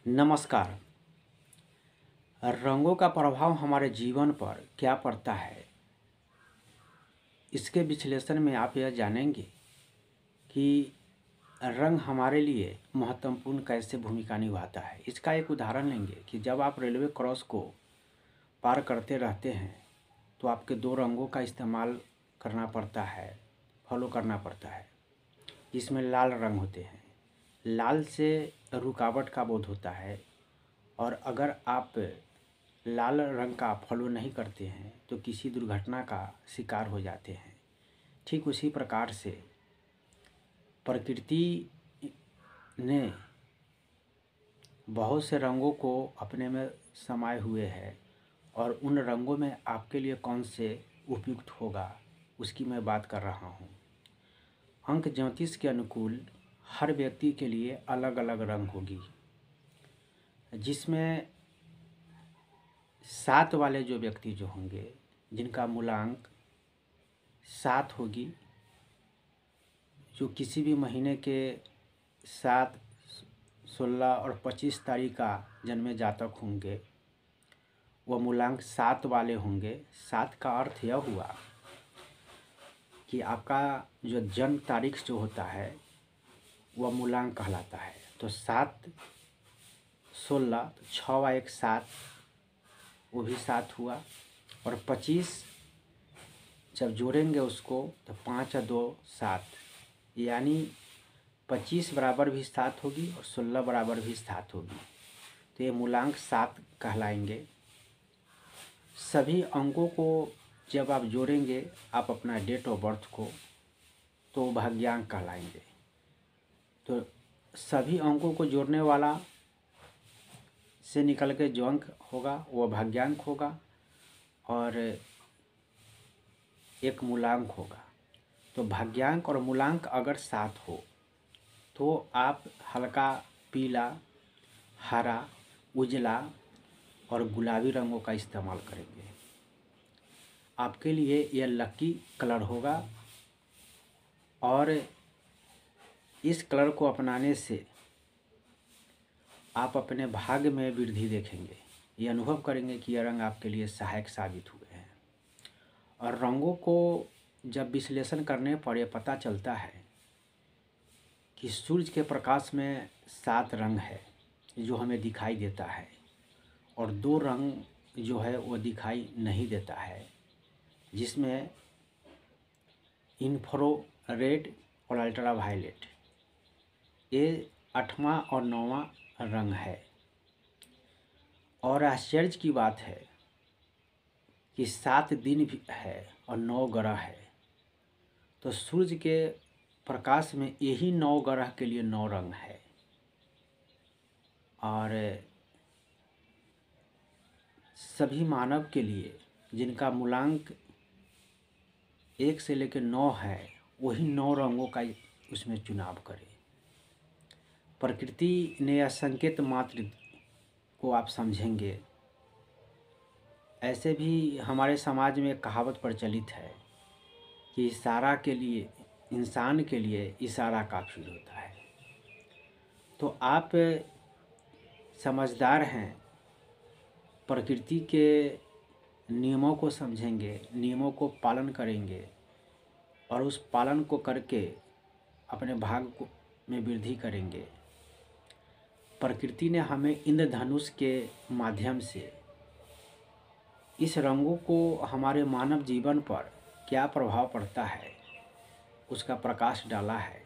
नमस्कार। रंगों का प्रभाव हमारे जीवन पर क्या पड़ता है, इसके विश्लेषण में आप यह जानेंगे कि रंग हमारे लिए महत्वपूर्ण कैसे भूमिका निभाता है। इसका एक उदाहरण लेंगे कि जब आप रेलवे क्रॉस को पार करते रहते हैं तो आपके दो रंगों का इस्तेमाल करना पड़ता है, फॉलो करना पड़ता है, जिसमें लाल रंग होते हैं। लाल से रुकावट का बोध होता है और अगर आप लाल रंग का फॉलो नहीं करते हैं तो किसी दुर्घटना का शिकार हो जाते हैं। ठीक उसी प्रकार से प्रकृति ने बहुत से रंगों को अपने में समाये हुए है और उन रंगों में आपके लिए कौन से उपयुक्त होगा उसकी मैं बात कर रहा हूँ। अंक ज्योतिष के अनुकूल हर व्यक्ति के लिए अलग अलग रंग होगी, जिसमें 7 वाले जो व्यक्ति जो होंगे जिनका मूलांक 7 होगी, जो किसी भी महीने के 7, 16 और 25 तारीख का जन्मे जातक होंगे वह मूलांक 7 वाले होंगे। 7 का अर्थ यह हुआ कि आपका जो जन्म तारीख जो होता है वह मूलांक कहलाता है। तो 7, 16, 6 व 1 7, वो भी 7 हुआ और 25 जब जोड़ेंगे उसको तो 5 और 2 7, यानी 25 बराबर भी 7 होगी और 16 बराबर भी 7 होगी। तो ये मूलांक 7 कहलाएंगे। सभी अंकों को जब आप जोड़ेंगे आप अपना डेट ऑफ बर्थ को, तो भाग्यांक कहलाएंगे। तो सभी अंकों को जोड़ने वाला से निकल के जो अंक होगा वह भाग्यांक होगा और एक मूलांक होगा। तो भाग्यांक और मूलांक अगर 7 हो तो आप हल्का पीला, हरा, उजला और गुलाबी रंगों का इस्तेमाल करेंगे। आपके लिए यह लकी कलर होगा और इस कलर को अपनाने से आप अपने भाग्य में वृद्धि देखेंगे। ये अनुभव करेंगे कि यह रंग आपके लिए सहायक साबित हुए हैं। और रंगों को जब विश्लेषण करने पर यह पता चलता है कि सूरज के प्रकाश में 7 रंग है जो हमें दिखाई देता है और 2 रंग जो है वो दिखाई नहीं देता है, जिसमें इंफ्रारेड और अल्ट्रावायलेट, ये 8वां और 9वां रंग है। और आश्चर्य की बात है कि 7 दिन भी है और 9 ग्रह है। तो सूर्य के प्रकाश में यही 9 ग्रह के लिए 9 रंग है और सभी मानव के लिए जिनका मूलांक 1 से लेकर 9 है वही 9 रंगों का उसमें चुनाव करें। प्रकृति ने यह संकेत मात्र को आप समझेंगे। ऐसे भी हमारे समाज में कहावत प्रचलित है कि इशारा के लिए, इंसान के लिए इशारा काफ़ी होता है। तो आप समझदार हैं, प्रकृति के नियमों को समझेंगे, नियमों को पालन करेंगे और उस पालन को करके अपने भाग्य को में वृद्धि करेंगे। प्रकृति ने हमें इंद्रधनुष के माध्यम से इस रंगों को हमारे मानव जीवन पर क्या प्रभाव पड़ता है उसका प्रकाश डाला है।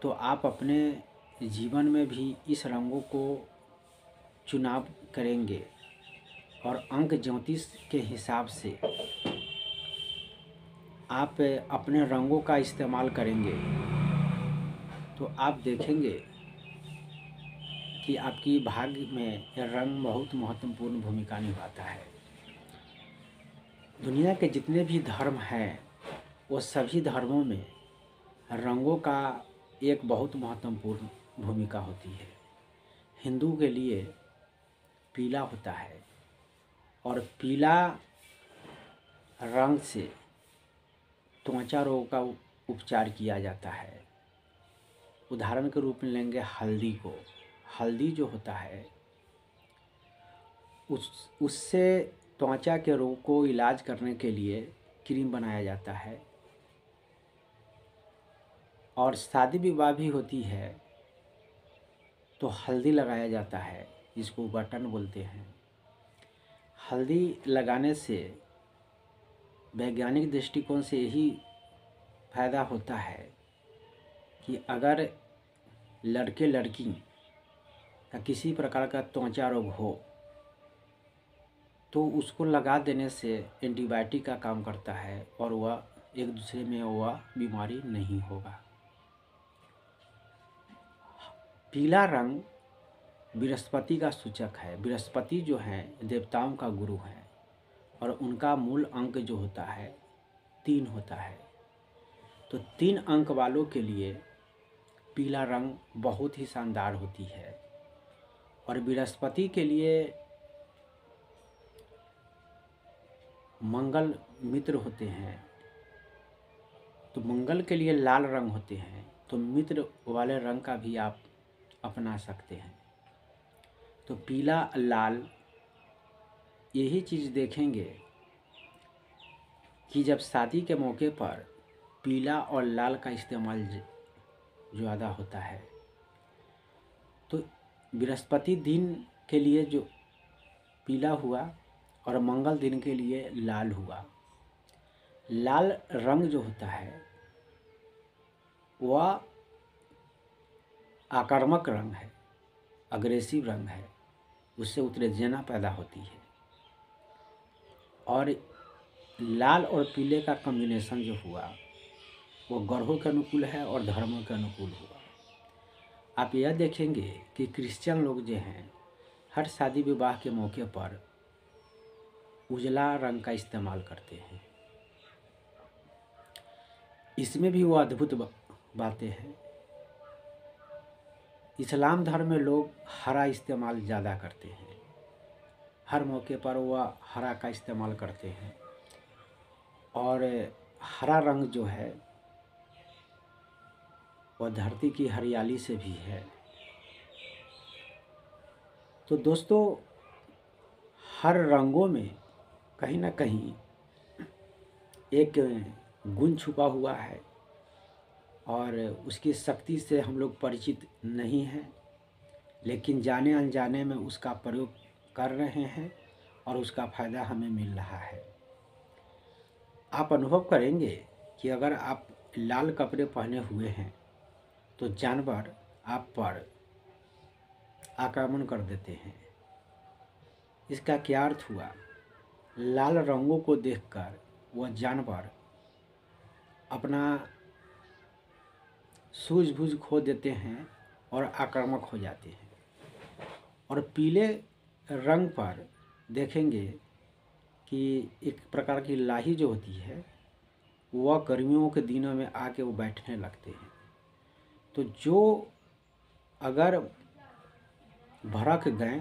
तो आप अपने जीवन में भी इस रंगों को चुनाव करेंगे और अंक ज्योतिष के हिसाब से आप अपने रंगों का इस्तेमाल करेंगे तो आप देखेंगे कि आपकी भाग्य में यह रंग बहुत महत्वपूर्ण भूमिका निभाता है। दुनिया के जितने भी धर्म हैं वो सभी धर्मों में रंगों का एक बहुत महत्वपूर्ण भूमिका होती है। हिंदू के लिए पीला होता है और पीला रंग से त्वचा रोग का उपचार किया जाता है। उदाहरण के रूप में लेंगे हल्दी को। हल्दी जो होता है उससे त्वचा के रोग को इलाज करने के लिए क्रीम बनाया जाता है। और शादी विवाह भी होती है तो हल्दी लगाया जाता है, जिसको बटन बोलते हैं। हल्दी लगाने से वैज्ञानिक दृष्टिकोण से यही फायदा होता है कि अगर लड़के लड़की का किसी प्रकार का त्वचा रोग हो तो उसको लगा देने से एंटीबायोटिक का काम करता है और वह एक दूसरे में वह बीमारी नहीं होगा। पीला रंग बृहस्पति का सूचक है। बृहस्पति जो है देवताओं का गुरु है और उनका मूल अंक जो होता है 3 होता है। तो 3 अंक वालों के लिए पीला रंग बहुत ही शानदार होती है। और बृहस्पति के लिए मंगल मित्र होते हैं, तो मंगल के लिए लाल रंग होते हैं, तो मित्र वाले रंग का भी आप अपना सकते हैं। तो पीला लाल यही चीज़ देखेंगे कि जब शादी के मौके पर पीला और लाल का इस्तेमाल ज़्यादा होता है। तो बृहस्पति दिन के लिए जो पीला हुआ और मंगल दिन के लिए लाल हुआ। लाल रंग जो होता है वह आक्रामक रंग है, अग्रेसिव रंग है, उससे उत्तेजना पैदा होती है। और लाल और पीले का कॉम्बिनेशन जो हुआ वो ग्रहों के अनुकूल है और धर्मों के अनुकूल हुआ। आप यह देखेंगे कि क्रिश्चियन लोग जो हैं हर शादी विवाह के मौके पर उजला रंग का इस्तेमाल करते हैं। इसमें भी वो अद्भुत बातें हैं। इस्लाम धर्म में लोग हरा इस्तेमाल ज़्यादा करते हैं, हर मौके पर वह हरा का इस्तेमाल करते हैं। और हरा रंग जो है वह धरती की हरियाली से भी है। तो दोस्तों, हर रंगों में कहीं ना कहीं एक गुण छुपा हुआ है और उसकी शक्ति से हम लोग परिचित नहीं हैं, लेकिन जाने अनजाने में उसका प्रयोग कर रहे हैं और उसका फ़ायदा हमें मिल रहा है। आप अनुभव करेंगे कि अगर आप लाल कपड़े पहने हुए हैं तो जानवर आप पर आक्रमण कर देते हैं। इसका क्या अर्थ हुआ? लाल रंगों को देखकर वह जानवर अपना सूझबूझ खो देते हैं और आक्रामक हो जाते हैं। और पीले रंग पर देखेंगे कि एक प्रकार की लाही जो होती है वह गर्मियों के दिनों में आके वो बैठने लगते हैं। तो जो अगर भड़क गए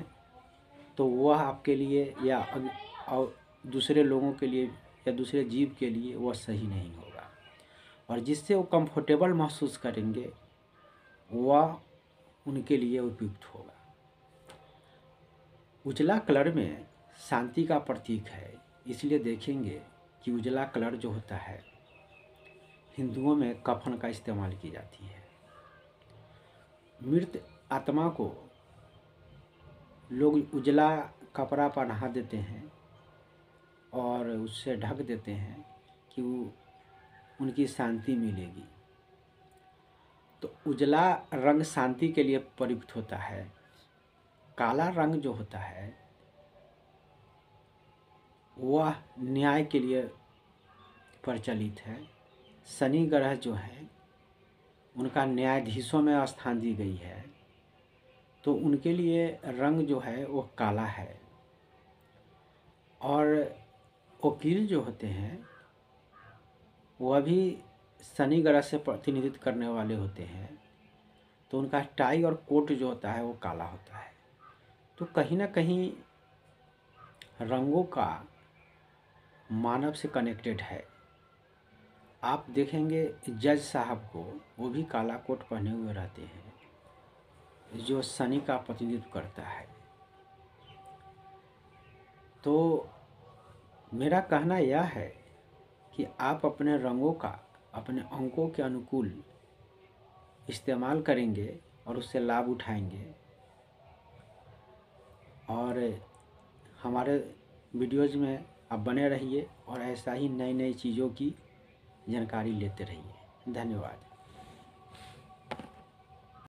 तो वह आपके लिए या और दूसरे लोगों के लिए या दूसरे जीव के लिए वह सही नहीं होगा। और जिससे वो कंफर्टेबल महसूस करेंगे वह उनके लिए उपयुक्त होगा। उजला कलर में शांति का प्रतीक है, इसलिए देखेंगे कि उजला कलर जो होता है हिंदुओं में कफन का इस्तेमाल की जाती है। मृत आत्मा को लोग उजला कपड़ा पहना देते हैं और उससे ढक देते हैं कि वो उनकी शांति मिलेगी। तो उजला रंग शांति के लिए प्रयुक्त होता है। काला रंग जो होता है वह न्याय के लिए प्रचलित है। शनि ग्रह जो है उनका न्यायाधीशों में स्थान दी गई है, तो उनके लिए रंग जो है वो काला है। और वकील जो होते हैं वह भी शनि ग्रह से प्रतिनिधित्व करने वाले होते हैं, तो उनका टाई और कोट जो होता है वो काला होता है। तो कहीं ना कहीं रंगों का मानव से कनेक्टेड है। आप देखेंगे जज साहब को वो भी काला कोट पहने हुए रहते हैं। जो शनि का प्रतिनिधित्व करता है। तो मेरा कहना यह है कि आप अपने रंगों का अपने अंकों के अनुकूल इस्तेमाल करेंगे और उससे लाभ उठाएंगे, और हमारे वीडियोज़ में आप बने रहिए और ऐसा ही नई नई चीज़ों की जानकारी लेते रहिए। धन्यवाद।